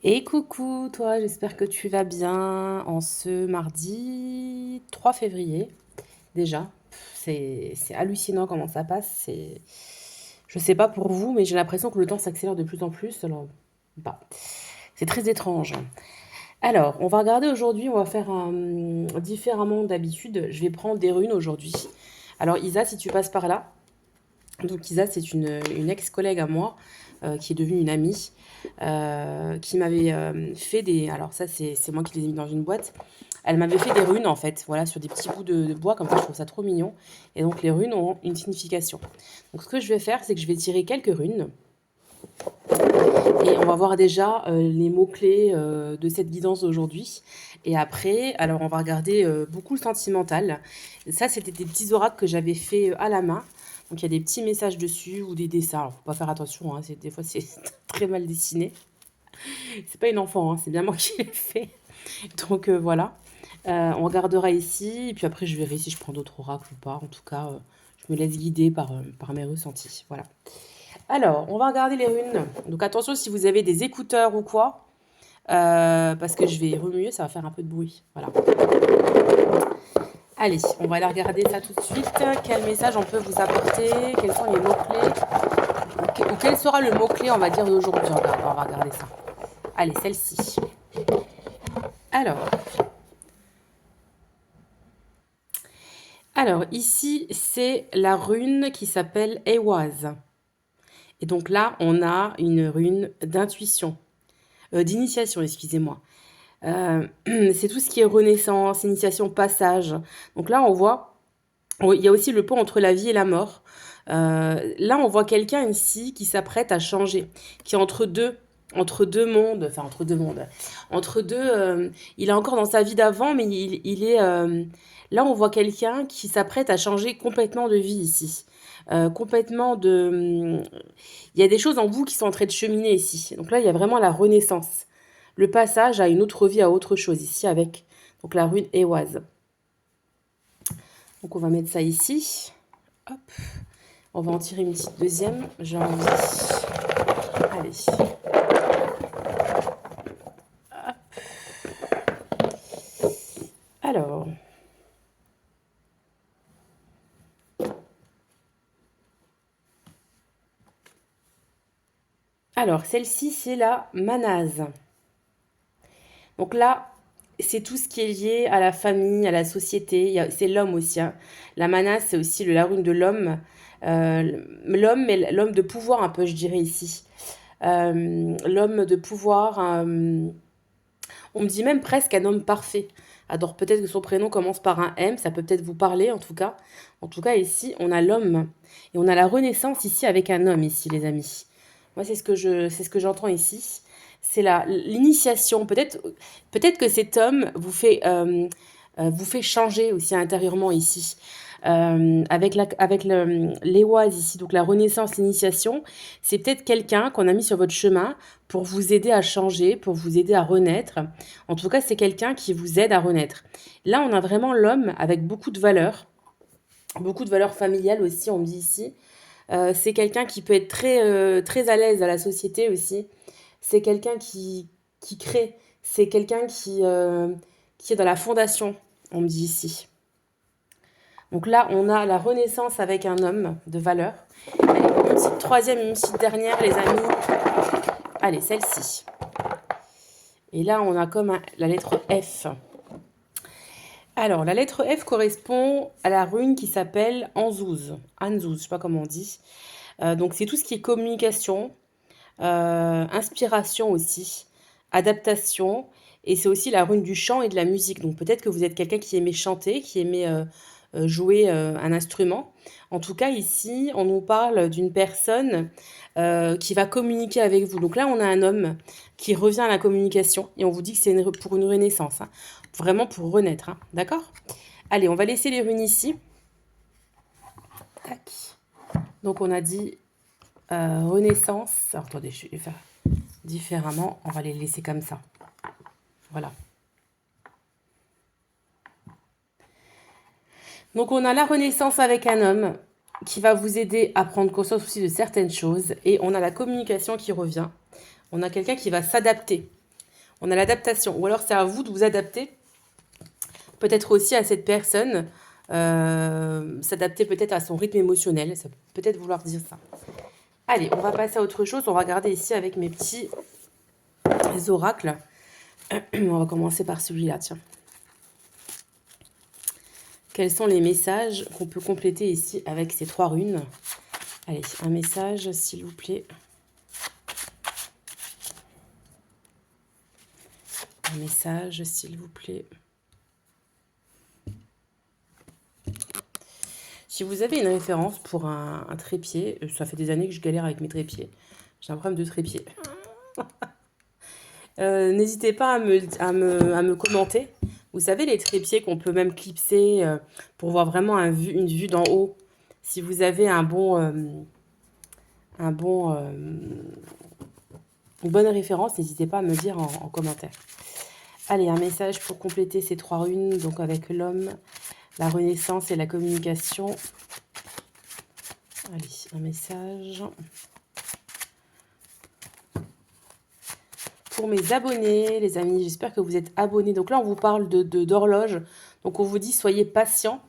Et coucou toi, j'espère que tu vas bien en ce mardi 3 février déjà. C'est hallucinant comment ça passe. Je sais pas pour vous, mais j'ai l'impression que le temps s'accélère de plus en plus. Alors, bah, c'est très étrange. Alors, on va regarder aujourd'hui, on va faire différemment d'habitude. Je vais prendre des runes aujourd'hui. Alors Isa, si tu passes par là, donc Isa, c'est une ex-collègue à moi qui est devenue une amie, qui m'avait fait des... Alors ça, c'est moi qui les ai mis dans une boîte. Elle m'avait fait des runes, en fait, voilà, sur des petits bouts de bois, comme ça, je trouve ça trop mignon. Et donc, les runes ont une signification. Donc, ce que je vais faire, c'est que je vais tirer quelques runes. Et on va voir déjà les mots-clés de cette guidance d'aujourd'hui. Et après, alors, on va regarder beaucoup le sentimental. Ça, c'était des petits oracles que j'avais fait à la main. Donc, il y a des petits messages dessus ou des dessins. Alors, faut pas faire attention, hein, des fois, c'est très mal dessiné. C'est pas une enfant, hein, c'est bien moi qui l'ai fait. Donc, voilà. On regardera ici. Et puis après, je verrai si je prends d'autres oracles ou pas. En tout cas, je me laisse guider par mes ressentis. Voilà. Alors, on va regarder les runes. Donc, attention si vous avez des écouteurs ou quoi. Parce que je vais remuer, ça va faire un peu de bruit. Voilà. Allez, on va aller regarder ça tout de suite. Quel message on peut vous apporter? Quels sont les mots-clés? Ou quel sera le mot-clé, on va dire, d'aujourd'hui? On va regarder ça. Allez, celle-ci. Alors, ici, c'est la rune qui s'appelle Ewaz. Et donc là, on a une rune d'intuition, d'initiation, excusez-moi. C'est tout ce qui est renaissance, initiation, passage. Donc là, on voit, il y a aussi le pont entre la vie et la mort. Là, on voit quelqu'un ici qui s'apprête à changer, qui est entre deux mondes, enfin entre deux, il est encore dans sa vie d'avant, mais il est, là, on voit quelqu'un qui s'apprête à changer complètement de vie ici. Complètement de... Il y a des choses en vous qui sont en train de cheminer ici. Donc là, il y a vraiment la renaissance. Le passage à une autre vie, à autre chose ici avec donc la rune Ewaz. Donc on va mettre ça ici. Hop. On va en tirer une petite deuxième. J'ai envie. Allez. Hop. Alors. Alors, celle-ci, c'est la manase. Donc là, c'est tout ce qui est lié à la famille, à la société. C'est l'homme aussi, hein. La manase, c'est aussi la rune de l'homme. L'homme, mais l'homme de pouvoir un peu, je dirais ici. L'homme de pouvoir, on me dit même presque un homme parfait. Alors peut-être que son prénom commence par un M, ça peut peut-être vous parler en tout cas. En tout cas ici, on a l'homme et on a la renaissance ici avec un homme ici les amis. Moi c'est ce que j'entends ici. C'est l'initiation. Peut-être que cet homme vous fait changer aussi intérieurement ici. Avec l'Éoise ici, donc la renaissance, l'initiation, c'est peut-être quelqu'un qu'on a mis sur votre chemin pour vous aider à changer, pour vous aider à renaître. En tout cas, c'est quelqu'un qui vous aide à renaître. Là, on a vraiment l'homme avec beaucoup de valeurs familiales aussi, on me dit ici. C'est quelqu'un qui peut être très à l'aise à la société aussi. C'est quelqu'un qui crée. C'est quelqu'un qui est dans la fondation, on me dit ici. Donc là, on a la renaissance avec un homme de valeur. Allez, une petite troisième, une petite dernière, les amis. Allez, celle-ci. Et là, on a comme la lettre F. Alors, la lettre F correspond à la rune qui s'appelle Anzouz. Anzouz, je ne sais pas comment on dit. Donc, c'est tout ce qui est communication, inspiration aussi, adaptation. Et c'est aussi la rune du chant et de la musique. Donc, peut-être que vous êtes quelqu'un qui aimait chanter, qui aimait jouer un instrument. En tout cas, ici, on nous parle d'une personne qui va communiquer avec vous. Donc là, on a un homme qui revient à la communication et on vous dit que c'est pour une renaissance, hein. Vraiment pour renaître, hein. D'accord? Allez, on va laisser les runes ici. Tac. Donc on a dit renaissance. Alors, attendez, je vais faire différemment. On va les laisser comme ça. Voilà. Donc on a la renaissance avec un homme qui va vous aider à prendre conscience aussi de certaines choses. Et on a la communication qui revient. On a quelqu'un qui va s'adapter. On a l'adaptation. Ou alors c'est à vous de vous adapter. Peut-être aussi à cette personne. S'adapter peut-être à son rythme émotionnel. Ça peut peut-être vouloir dire ça. Allez, on va passer à autre chose. On va regarder ici avec mes petits oracles. On va commencer par celui-là, tiens. Quels sont les messages qu'on peut compléter ici avec ces 3 runes? Allez, un message, s'il vous plaît. Un message, s'il vous plaît. Si vous avez une référence pour un trépied, ça fait des années que je galère avec mes trépieds. J'ai un problème de trépied. N'hésitez pas à me commenter. Vous savez, les trépieds qu'on peut même clipser pour voir vraiment une vue d'en haut. Si vous avez une bonne référence, n'hésitez pas à me dire en commentaire. Allez, un message pour compléter ces 3 runes, donc avec l'homme, la renaissance et la communication. Allez, un message. Pour mes abonnés, les amis, j'espère que vous êtes abonnés. Donc là, on vous parle d'horloge. Donc on vous dit, soyez patients.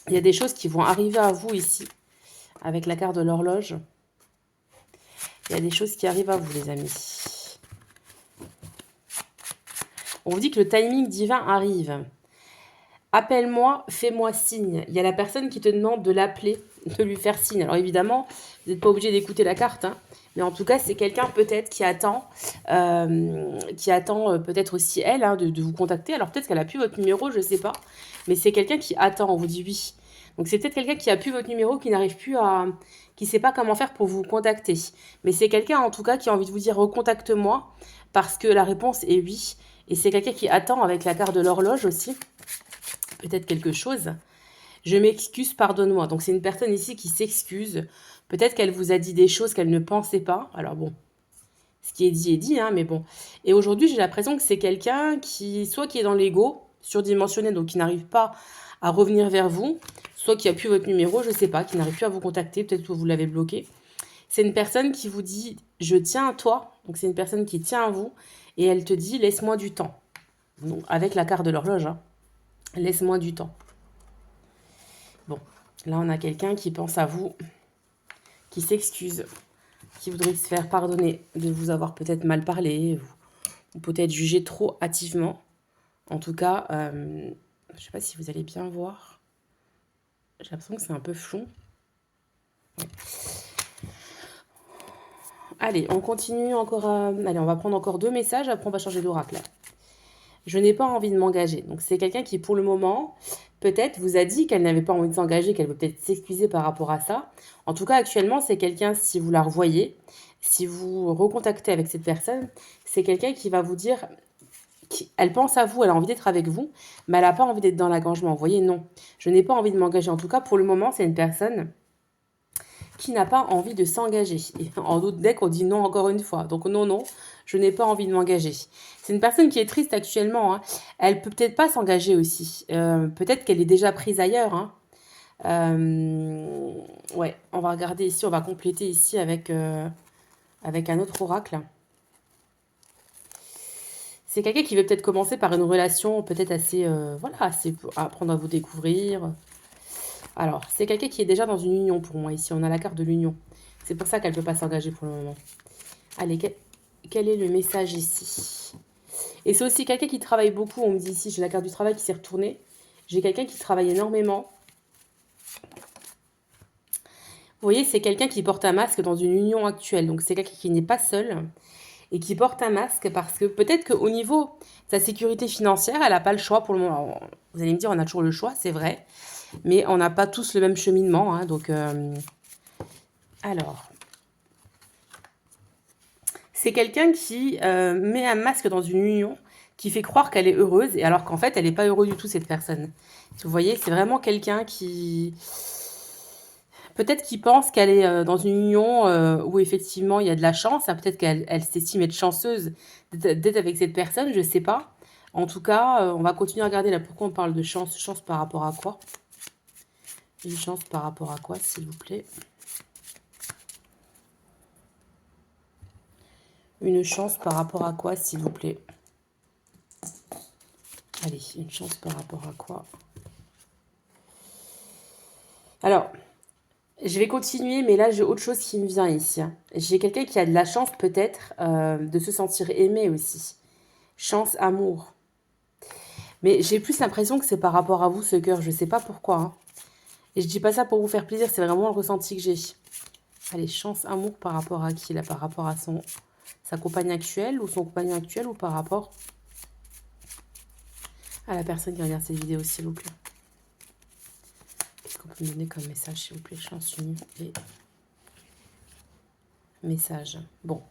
Il y a des choses qui vont arriver à vous ici, avec la carte de l'horloge. Il y a des choses qui arrivent à vous, les amis. On vous dit que le timing divin arrive. Appelle-moi, fais-moi signe. Il y a la personne qui te demande de l'appeler, de lui faire signe. Alors évidemment, vous n'êtes pas obligé d'écouter la carte, hein, mais en tout cas, c'est quelqu'un peut-être qui attend peut-être aussi elle de vous contacter. Alors peut-être qu'elle a plus votre numéro, je ne sais pas, mais c'est quelqu'un qui attend, on vous dit oui. Donc c'est peut-être quelqu'un qui a plus votre numéro, qui n'arrive plus qui ne sait pas comment faire pour vous contacter. Mais c'est quelqu'un en tout cas qui a envie de vous dire recontacte-moi, parce que la réponse est oui. Et c'est quelqu'un qui attend avec la carte de l'horloge aussi. Peut-être quelque chose. Je m'excuse, pardonne-moi. Donc c'est une personne ici qui s'excuse. Peut-être qu'elle vous a dit des choses qu'elle ne pensait pas. Alors bon, ce qui est dit, hein, mais bon. Et aujourd'hui, j'ai l'impression que c'est quelqu'un soit qui est dans l'ego, surdimensionné, donc qui n'arrive pas à revenir vers vous, soit qui a plus votre numéro, je ne sais pas, qui n'arrive plus à vous contacter, peut-être que vous l'avez bloqué. C'est une personne qui vous dit « je tiens à toi », donc c'est une personne qui tient à vous, et elle te dit « laisse-moi du temps ». Donc avec la carte de l'horloge, hein. Laisse-moi du temps. Bon, là on a quelqu'un qui pense à vous, qui s'excuse, qui voudrait se faire pardonner de vous avoir peut-être mal parlé, ou peut-être jugé trop hâtivement. En tout cas, je ne sais pas si vous allez bien voir. J'ai l'impression que c'est un peu flou. Allez, on continue encore. Allez, on va prendre encore 2 messages, après on va changer d'oracle. Je n'ai pas envie de m'engager. Donc c'est quelqu'un qui, pour le moment, peut-être vous a dit qu'elle n'avait pas envie de s'engager, qu'elle veut peut-être s'excuser par rapport à ça. En tout cas, actuellement, c'est quelqu'un, si vous la revoyez, si vous recontactez avec cette personne, c'est quelqu'un qui va vous dire, elle pense à vous, elle a envie d'être avec vous, mais elle n'a pas envie d'être dans l'engagement. Vous voyez, non. Je n'ai pas envie de m'engager. En tout cas, pour le moment, c'est une personne qui n'a pas envie de s'engager. Et en d'autres decks, on dit non encore une fois. Donc non, non, je n'ai pas envie de m'engager. C'est une personne qui est triste actuellement. Hein. Elle peut peut-être pas s'engager aussi. Peut-être qu'elle est déjà prise ailleurs. Hein. Ouais, on va regarder ici, on va compléter ici avec un autre oracle. C'est quelqu'un qui veut peut-être commencer par une relation peut-être assez, voilà, assez apprendre à vous découvrir. Alors, c'est quelqu'un qui est déjà dans une union pour moi. Ici, on a la carte de l'union. C'est pour ça qu'elle ne peut pas s'engager pour le moment. Allez, quel est le message ici? Et c'est aussi quelqu'un qui travaille beaucoup. On me dit ici, j'ai la carte du travail qui s'est retournée. J'ai quelqu'un qui travaille énormément. Vous voyez, c'est quelqu'un qui porte un masque dans une union actuelle. Donc, c'est quelqu'un qui n'est pas seul et qui porte un masque parce que peut-être qu'au niveau de sa sécurité financière, elle n'a pas le choix pour le moment. Alors, vous allez me dire, on a toujours le choix, c'est vrai. Mais on n'a pas tous le même cheminement. Hein, donc, alors, c'est quelqu'un qui met un masque dans une union qui fait croire qu'elle est heureuse, et alors qu'en fait, elle n'est pas heureuse du tout, cette personne. Vous voyez, c'est vraiment quelqu'un qui... Peut-être qu'il pense qu'elle est dans une union où effectivement il y a de la chance. Hein, peut-être qu'elle s'estime être chanceuse d'être avec cette personne, je ne sais pas. En tout cas, on va continuer à regarder là pourquoi on parle de chance. Chance par rapport à quoi? Une chance par rapport à quoi, s'il vous plaît? Une chance par rapport à quoi, s'il vous plaît? Allez, une chance par rapport à quoi? Alors, je vais continuer, mais là, j'ai autre chose qui me vient ici, hein. J'ai quelqu'un qui a de la chance, peut-être, de se sentir aimé aussi. Chance, amour. Mais j'ai plus l'impression que c'est par rapport à vous, ce cœur. Je sais pas pourquoi, hein. Et je dis pas ça pour vous faire plaisir, c'est vraiment le ressenti que j'ai. Allez, chance, amour par rapport à qui, là? Par rapport à sa compagne actuelle ou son compagnon actuel, ou par rapport à la personne qui regarde cette vidéo, s'il vous plaît? Qu'est-ce qu'on peut me donner comme message, s'il vous plaît? Chance unie et message. Bon,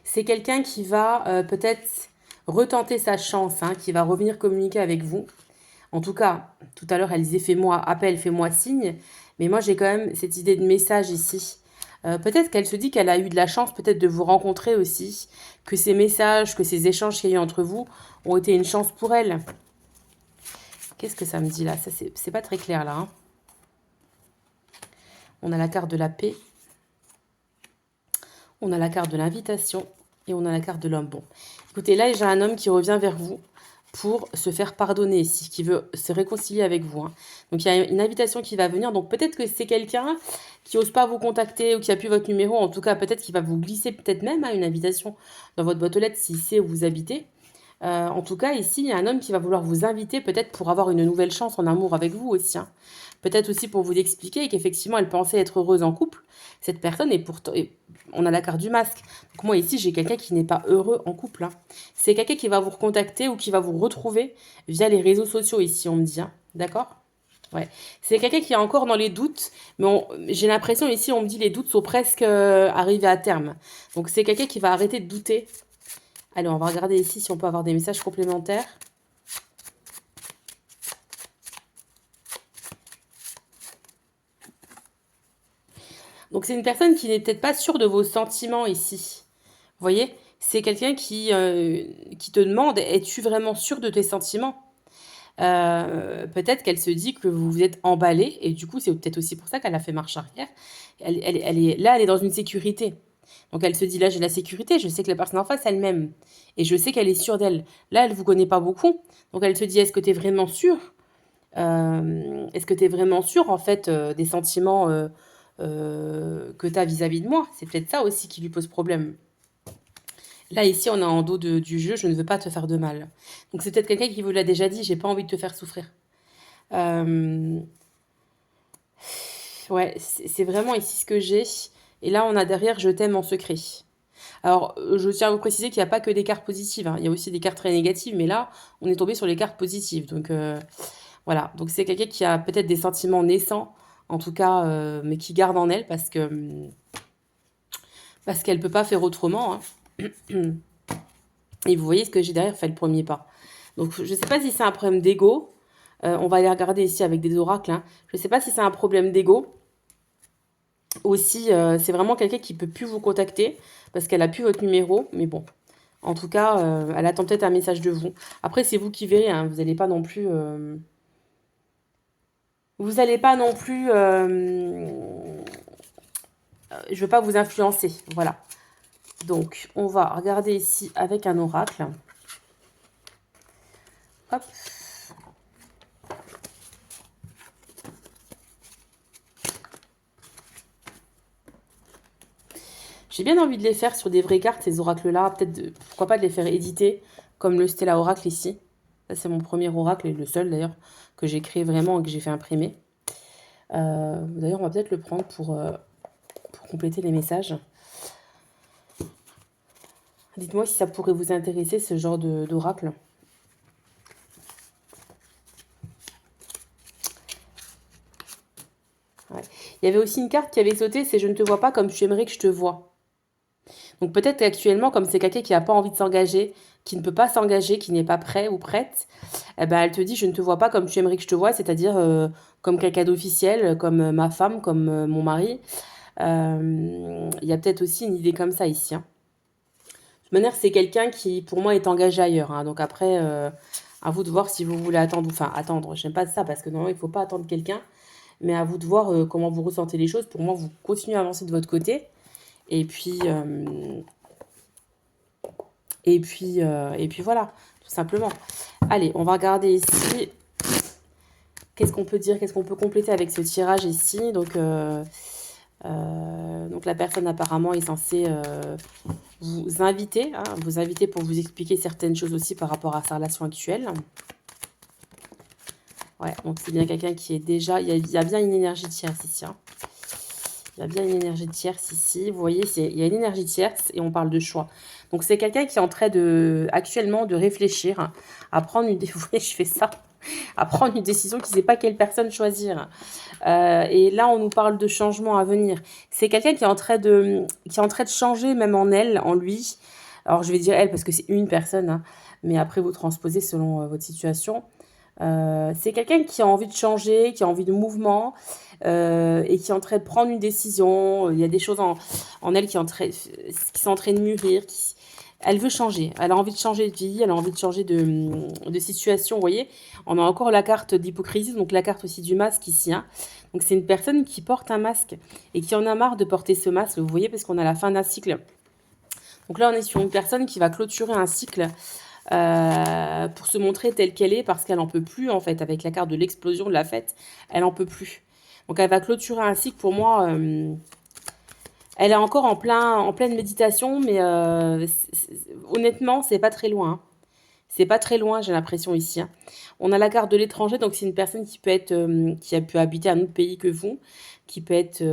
c'est quelqu'un qui va peut-être retenter sa chance, hein, qui va revenir communiquer avec vous. En tout cas, tout à l'heure, elle disait fais-moi appel, fais-moi signe. Mais moi, j'ai quand même cette idée de message ici. Peut-être qu'elle se dit qu'elle a eu de la chance peut-être de vous rencontrer aussi, que ces messages, que ces échanges qu'il y a eu entre vous ont été une chance pour elle. Qu'est-ce que ça me dit là? Ça, c'est pas très clair là, hein. On a la carte de la paix. On a la carte de l'invitation. Et on a la carte de l'homme. Bon, écoutez, là, j'ai un homme qui revient vers vous pour se faire pardonner ici, qui veut se réconcilier avec vous, hein. Donc, il y a une invitation qui va venir. Donc, peut-être que c'est quelqu'un qui n'ose pas vous contacter ou qui n'a plus votre numéro. En tout cas, peut-être qu'il va vous glisser peut-être même une invitation dans votre boîte aux lettres s'il sait où vous habitez. En tout cas, ici, il y a un homme qui va vouloir vous inviter peut-être pour avoir une nouvelle chance en amour avec vous aussi, hein. Peut-être aussi pour vous expliquer qu'effectivement, elle pensait être heureuse en couple, cette personne, et pourtant, on a la carte du masque. Donc moi, ici, j'ai quelqu'un qui n'est pas heureux en couple, hein. C'est quelqu'un qui va vous recontacter ou qui va vous retrouver via les réseaux sociaux, ici, on me dit, hein. D'accord? Ouais. C'est quelqu'un qui est encore dans les doutes, mais j'ai l'impression, ici, on me dit les doutes sont presque arrivés à terme. Donc c'est quelqu'un qui va arrêter de douter. Allez, on va regarder ici si on peut avoir des messages complémentaires. Donc, c'est une personne qui n'est peut-être pas sûre de vos sentiments ici. Vous voyez? C'est quelqu'un qui te demande, es-tu vraiment sûr de tes sentiments? Peut-être qu'elle se dit que vous vous êtes emballé, et du coup, c'est peut-être aussi pour ça qu'elle a fait marche arrière. Là, elle est dans une sécurité. Donc, elle se dit, là, j'ai la sécurité, je sais que la personne en face, elle m'aime. Et je sais qu'elle est sûre d'elle. Là, elle ne vous connaît pas beaucoup. Donc, elle se dit, est-ce que tu es vraiment sûr? Est-ce que tu es vraiment sûr, en fait, des sentiments que tu as vis-à-vis de moi? C'est peut-être ça aussi qui lui pose problème. Là, ici, on a en dos du jeu, je ne veux pas te faire de mal. Donc, c'est peut-être quelqu'un qui vous l'a déjà dit, j'ai pas envie de te faire souffrir. Ouais, c'est vraiment ici ce que j'ai. Et là, on a derrière, je t'aime en secret. Alors, je tiens à vous préciser qu'il n'y a pas que des cartes positives, hein. Il y a aussi des cartes très négatives, mais là, on est tombé sur les cartes positives. Donc, voilà. Donc, c'est quelqu'un qui a peut-être des sentiments naissants, en tout cas, mais qui garde en elle parce qu'elle ne peut pas faire autrement, hein. Et vous voyez ce que j'ai derrière, fait le premier pas. Donc, je ne sais pas si c'est un problème d'ego. On va aller regarder ici avec des oracles, hein. Je ne sais pas si c'est un problème d'ego. Aussi, c'est vraiment quelqu'un qui ne peut plus vous contacter parce qu'elle a plus votre numéro. Mais bon, en tout cas, elle attend peut-être un message de vous. Après, c'est vous qui verrez, hein. Vous n'allez pas non plus... Vous n'allez pas non plus... je ne veux pas vous influencer. Voilà. Donc, on va regarder ici avec un oracle. Hop. J'ai bien envie de les faire sur des vraies cartes, ces oracles-là. Peut-être, pourquoi pas de les faire éditer, comme le Stella Oracle ici. Ça, c'est mon premier oracle, et le seul d'ailleurs, que j'ai créé vraiment et que j'ai fait imprimer. D'ailleurs, on va peut-être le prendre pour compléter les messages. Dites-moi si ça pourrait vous intéresser, ce genre d'oracle. Ouais. Il y avait aussi une carte qui avait sauté, c'est « Je ne te vois pas comme tu aimerais que je te vois ». Donc peut-être qu'actuellement, comme c'est quelqu'un qui n'a pas envie de s'engager, qui ne peut pas s'engager, qui n'est pas prêt ou prête, eh ben, elle te dit « Je ne te vois pas comme tu aimerais que je te vois », c'est-à-dire comme quelqu'un d'officiel, comme ma femme, comme mon mari. Il y a peut-être aussi une idée comme ça ici, hein. De toute manière, c'est quelqu'un qui, pour moi, est engagé ailleurs, hein. Donc après, à vous de voir si vous voulez attendre. Enfin, attendre, j'aime pas ça, parce que normalement, il ne faut pas attendre quelqu'un. Mais à vous de voir comment vous ressentez les choses. Pour moi, vous continuez à avancer de votre côté. Et puis voilà, tout simplement. Allez, on va regarder ici. Qu'est-ce qu'on peut dire? Qu'est-ce qu'on peut compléter avec ce tirage ici? Donc la personne apparemment est censée vous inviter, hein, vous inviter pour vous expliquer certaines choses aussi par rapport à sa relation actuelle. Ouais, donc c'est bien quelqu'un qui est déjà... Il y a bien une énergie tierce ici. Hein. Il y a bien une énergie tierce ici. Vous voyez, il y a une énergie tierce et on parle de choix. Donc c'est quelqu'un qui est en train actuellement de réfléchir à prendre une... Vous voyez, je fais ça. À prendre une décision qui ne sait pas quelle personne choisir. Et là, on nous parle de changement à venir. C'est quelqu'un qui est en train de changer, même en elle, en lui. Alors, je vais dire elle parce que c'est une personne, hein, mais après, vous transposez selon votre situation. C'est quelqu'un qui a envie de changer, qui a envie de mouvement et qui est en train de prendre une décision. Il y a des choses en elle qui sont en train de mûrir, elle veut changer, elle a envie de changer de vie, elle a envie de changer de situation, vous voyez. On a encore la carte d'hypocrisie, donc la carte aussi du masque ici. Hein. Donc c'est une personne qui porte un masque et qui en a marre de porter ce masque, vous voyez, parce qu'on a la fin d'un cycle. Donc là, on est sur une personne qui va clôturer un cycle pour se montrer telle qu'elle est, parce qu'elle n'en peut plus, en fait, avec la carte de l'explosion de la fête, elle n'en peut plus. Donc elle va clôturer un cycle, pour moi... elle est encore en pleine méditation, mais honnêtement, c'est pas très loin. Hein. C'est pas très loin, j'ai l'impression ici. Hein. On a la carte de l'étranger, donc c'est une personne qui peut être, qui a pu habiter un autre pays que vous, qui peut être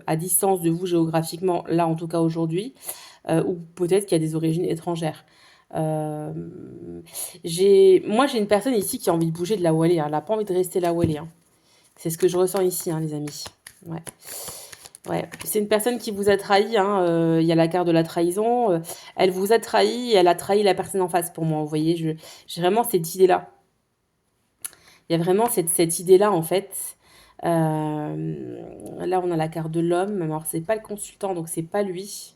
à distance de vous géographiquement, là en tout cas aujourd'hui, ou peut-être qui a des origines étrangères. Moi, j'ai une personne ici qui a envie de bouger de là où elle est. Hein. Elle n'a pas envie de rester là où elle est. Hein. C'est ce que je ressens ici, hein, les amis. Ouais. Ouais, c'est une personne qui vous a trahi, hein, il y a la carte de la trahison, elle vous a trahi et elle a trahi la personne en face pour moi, vous voyez, j'ai vraiment cette idée-là. Il y a vraiment cette idée-là, en fait. Là, on a la carte de l'homme, alors c'est pas le consultant, donc c'est pas lui.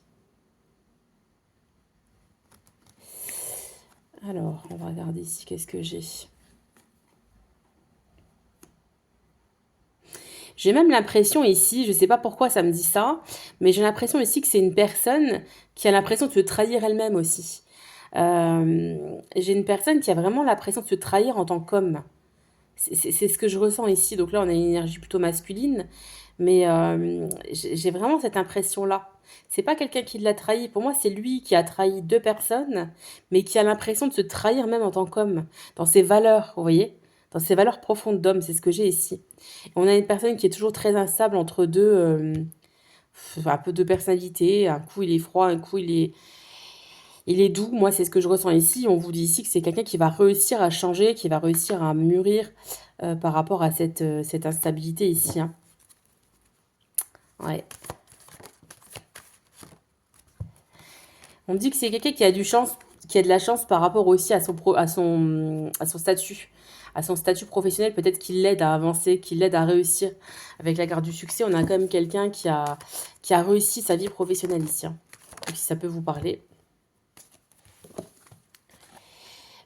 Alors, on va regarder ici, qu'est-ce que j'ai? J'ai même l'impression ici, je ne sais pas pourquoi ça me dit ça, mais j'ai l'impression ici que c'est une personne qui a l'impression de se trahir elle-même aussi. J'ai une personne qui a vraiment l'impression de se trahir en tant qu'homme. C'est ce que je ressens ici. Donc là, on a une énergie plutôt masculine, mais j'ai vraiment cette impression-là. C'est pas quelqu'un qui l'a trahi. Pour moi, c'est lui qui a trahi deux personnes, mais qui a l'impression de se trahir même en tant qu'homme, dans ses valeurs, vous voyez, dans ses valeurs profondes d'homme. C'est ce que j'ai ici. On a une personne qui est toujours très instable entre un peu deux personnalités. Un coup, il est froid, un coup, il est doux. Moi, c'est ce que je ressens ici. On vous dit ici que c'est quelqu'un qui va réussir à changer, qui va réussir à mûrir par rapport à cette instabilité ici. Hein. Ouais. On me dit que c'est quelqu'un qui a de la chance par rapport aussi à son statut professionnel. Peut-être qu'il l'aide à avancer, qu'il l'aide à réussir. Avec la carte du succès, on a quand même quelqu'un qui a réussi sa vie professionnelle ici. Hein. Donc, si ça peut vous parler.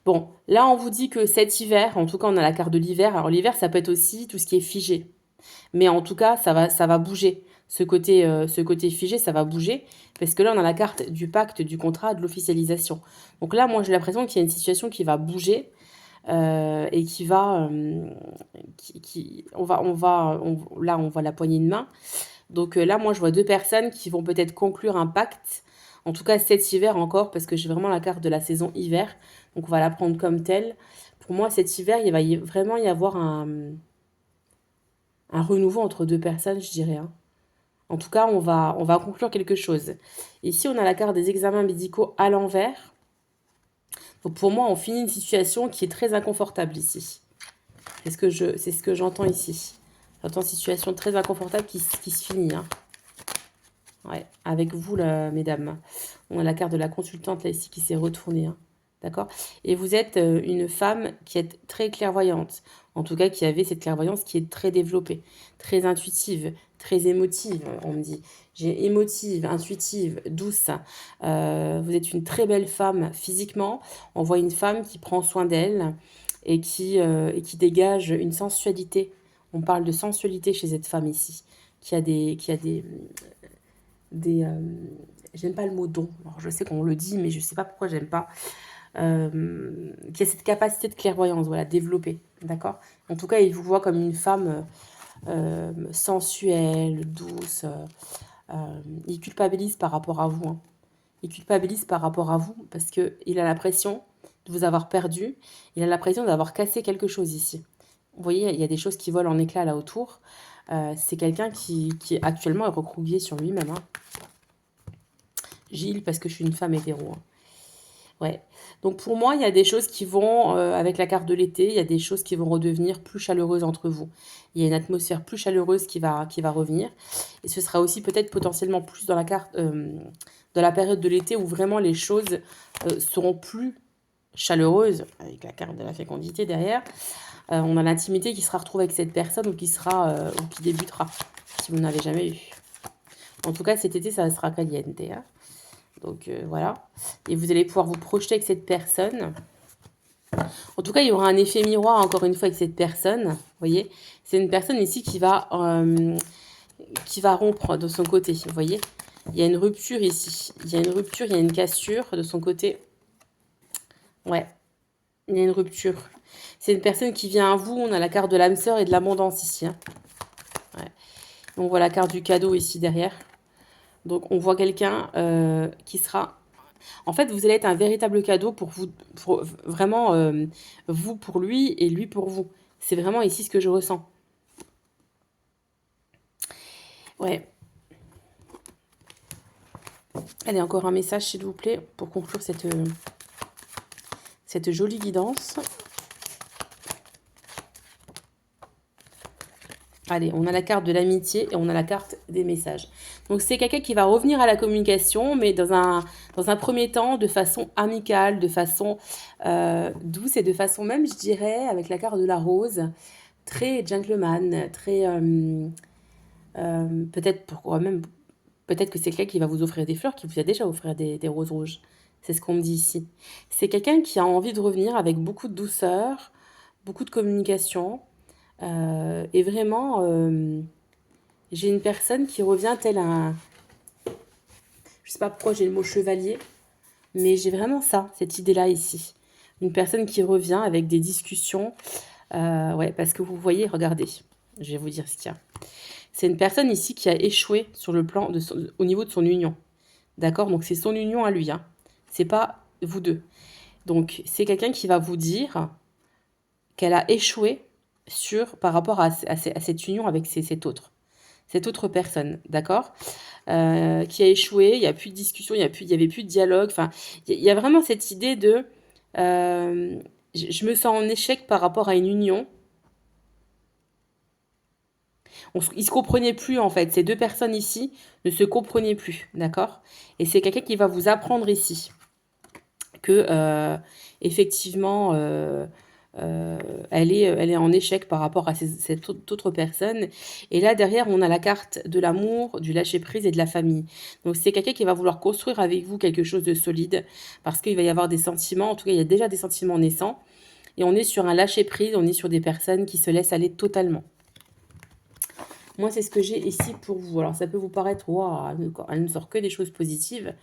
Bon, là, on vous dit que cet hiver, en tout cas, on a la carte de l'hiver. Alors, l'hiver, ça peut être aussi tout ce qui est figé. Mais en tout cas, ça va bouger. Ce côté figé, ça va bouger. Parce que là, on a la carte du pacte, du contrat, de l'officialisation. Donc là, moi, j'ai l'impression qu'il y a une situation qui va bouger et qui va... là, on voit la poignée de main. Donc là, moi, je vois deux personnes qui vont peut-être conclure un pacte. En tout cas, cet hiver encore, parce que j'ai vraiment la carte de la saison hiver. Donc, on va la prendre comme telle. Pour moi, cet hiver, il va vraiment y avoir un renouveau entre deux personnes, je dirais. Hein. En tout cas, on va conclure quelque chose. Ici, on a la carte des examens médicaux à l'envers. Donc, pour moi, on finit une situation qui est très inconfortable ici. C'est ce que j'entends ici. J'entends une situation très inconfortable qui se finit. Hein. Ouais, avec vous, là, mesdames. On a la carte de la consultante, là, ici, qui s'est retournée. Hein. D'accord? Et vous êtes une femme qui est très clairvoyante. En tout cas, qui avait cette clairvoyance qui est très développée, très intuitive, très émotive, on me dit. J'ai émotive, intuitive, douce. Vous êtes une très belle femme physiquement. On voit une femme qui prend soin d'elle et qui dégage une sensualité. On parle de sensualité chez cette femme ici, qui a des j'aime pas le mot don. Alors, je sais qu'on le dit, mais je sais pas pourquoi j'aime pas. qui a cette capacité de clairvoyance, voilà, développée, d'accord? En tout cas, il vous voit comme une femme sensuelle, douce. Il culpabilise par rapport à vous, hein. Il culpabilise par rapport à vous parce qu'il a l'impression de vous avoir perdu. Il a l'impression d'avoir cassé quelque chose ici. Vous voyez, il y a des choses qui volent en éclats là autour. C'est quelqu'un qui actuellement est recroquevillé sur lui-même, hein. Gilles, parce que je suis une femme hétéro, hein. Ouais. Donc pour moi, il y a des choses qui vont, avec la carte de l'été, il y a des choses qui vont redevenir plus chaleureuses entre vous. Il y a une atmosphère plus chaleureuse qui va revenir. Et ce sera aussi peut-être potentiellement plus dans la carte, dans la période de l'été où vraiment les choses seront plus chaleureuses, avec la carte de la fécondité derrière. On a l'intimité qui sera retrouvée avec cette personne ou ou qui débutera, si vous n'avez jamais eu. En tout cas, cet été, ça sera caliente, hein. Donc voilà. Et vous allez pouvoir vous projeter avec cette personne. En tout cas, il y aura un effet miroir encore une fois avec cette personne. Vous voyez, c'est une personne ici qui va rompre de son côté. Vous voyez, il y a une rupture ici. Il y a une rupture, il y a une cassure de son côté. Ouais, il y a une rupture. C'est une personne qui vient à vous. On a la carte de l'âme sœur et de l'abondance ici, hein. Ouais. On voit la carte du cadeau ici derrière. Donc on voit quelqu'un qui sera... En fait, vous allez être un véritable cadeau pour vous, pour vraiment vous pour lui et lui pour vous. C'est vraiment ici ce que je ressens. Ouais. Allez, encore un message, s'il vous plaît, pour conclure cette jolie guidance. Allez, on a la carte de l'amitié et on a la carte des messages. Donc, c'est quelqu'un qui va revenir à la communication, mais dans un premier temps, de façon amicale, de façon douce et de façon même, je dirais, avec la carte de la rose, très gentleman, très... peut-être pourquoi même... Peut-être que c'est quelqu'un qui va vous offrir des fleurs, qui vous a déjà offert des roses rouges. C'est ce qu'on me dit ici. C'est quelqu'un qui a envie de revenir avec beaucoup de douceur, beaucoup de communication. Et vraiment, j'ai une personne qui revient tel un... Je sais pas pourquoi j'ai le mot chevalier, mais j'ai vraiment ça, cette idée-là ici. Une personne qui revient avec des discussions. Ouais, parce que vous voyez, regardez, je vais vous dire ce qu'il y a. C'est une personne ici qui a échoué sur le plan au niveau de son union. D'accord? Donc c'est son union à lui, hein. C'est pas vous deux. Donc c'est quelqu'un qui va vous dire qu'elle a échoué par rapport à cette union avec cette autre personne, d'accord? Qui a échoué, il n'y a plus de discussion, il n'y avait plus de dialogue. Enfin, il y a vraiment cette idée de je me sens en échec par rapport à une union. Ils se comprenaient plus en fait. Ces deux personnes ici ne se comprenaient plus, d'accord? Et c'est quelqu'un qui va vous apprendre ici que effectivement elle est en échec par rapport à cette autre personne. Et là derrière on a la carte de l'amour, du lâcher prise et de la famille. Donc c'est quelqu'un qui va vouloir construire avec vous quelque chose de solide parce qu'il va y avoir des sentiments. En tout cas il y a déjà des sentiments naissants et on est sur un lâcher prise. On est sur des personnes qui se laissent aller totalement. Moi, c'est ce que j'ai ici pour vous. Alors, ça peut vous paraître, waouh, elle ne sort que des choses positives.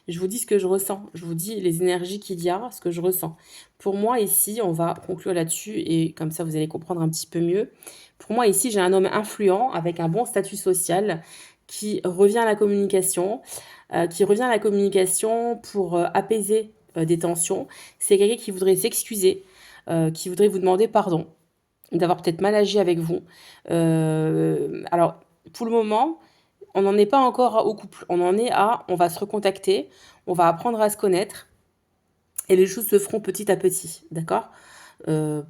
Je vous dis ce que je ressens. Je vous dis les énergies qu'il y a, ce que je ressens. Pour moi, ici, on va conclure là-dessus et comme ça, vous allez comprendre un petit peu mieux. Pour moi, ici, j'ai un homme influent avec un bon statut social qui revient à la communication, pour apaiser des tensions. C'est quelqu'un qui voudrait s'excuser, qui voudrait vous demander pardon, d'avoir peut-être mal agi avec vous. Alors, pour le moment, on n'en est pas encore au couple. On en est on va se recontacter, on va apprendre à se connaître, et les choses se feront petit à petit, d'accord?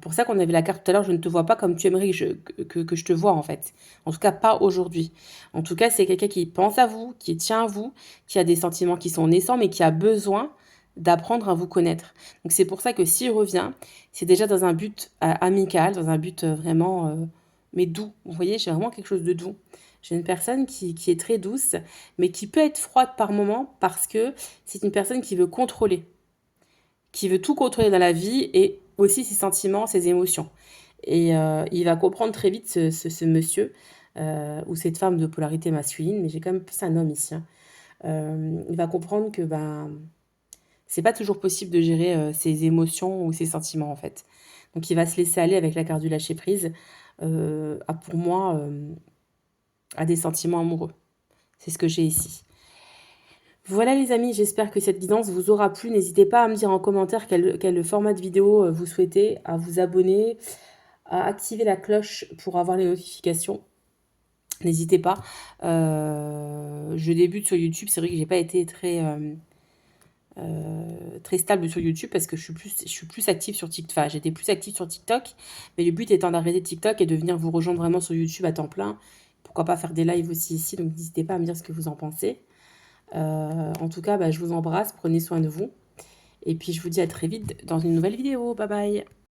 Pour ça qu'on avait la carte tout à l'heure, je ne te vois pas comme tu aimerais que je te vois, en fait. En tout cas, pas aujourd'hui. En tout cas, c'est quelqu'un qui pense à vous, qui tient à vous, qui a des sentiments qui sont naissants, mais qui a besoin d'apprendre à vous connaître. Donc c'est pour ça que s'il revient, c'est déjà dans un but amical, dans un but vraiment, mais doux. Vous voyez, j'ai vraiment quelque chose de doux. J'ai une personne qui est très douce, mais qui peut être froide par moment parce que c'est une personne qui veut contrôler, qui veut tout contrôler dans la vie et aussi ses sentiments, ses émotions. Et il va comprendre très vite ce monsieur ou cette femme de polarité masculine, mais j'ai quand même plus un homme ici, hein. Il va comprendre que ben, c'est pas toujours possible de gérer ses émotions ou ses sentiments en fait. Donc il va se laisser aller avec la carte du lâcher prise, pour moi, à des sentiments amoureux. C'est ce que j'ai ici. Voilà les amis, j'espère que cette guidance vous aura plu. N'hésitez pas à me dire en commentaire quel format de vidéo vous souhaitez, à vous abonner, à activer la cloche pour avoir les notifications. N'hésitez pas. Je débute sur YouTube. C'est vrai que j'ai pas été très stable sur YouTube parce que je suis plus active sur TikTok. Enfin, j'étais plus active sur TikTok. Mais le but étant d'arrêter TikTok et de venir vous rejoindre vraiment sur YouTube à temps plein. Pourquoi pas faire des lives aussi ici. Donc n'hésitez pas à me dire ce que vous en pensez. En tout cas, je vous embrasse. Prenez soin de vous. Et puis je vous dis à très vite dans une nouvelle vidéo. Bye bye.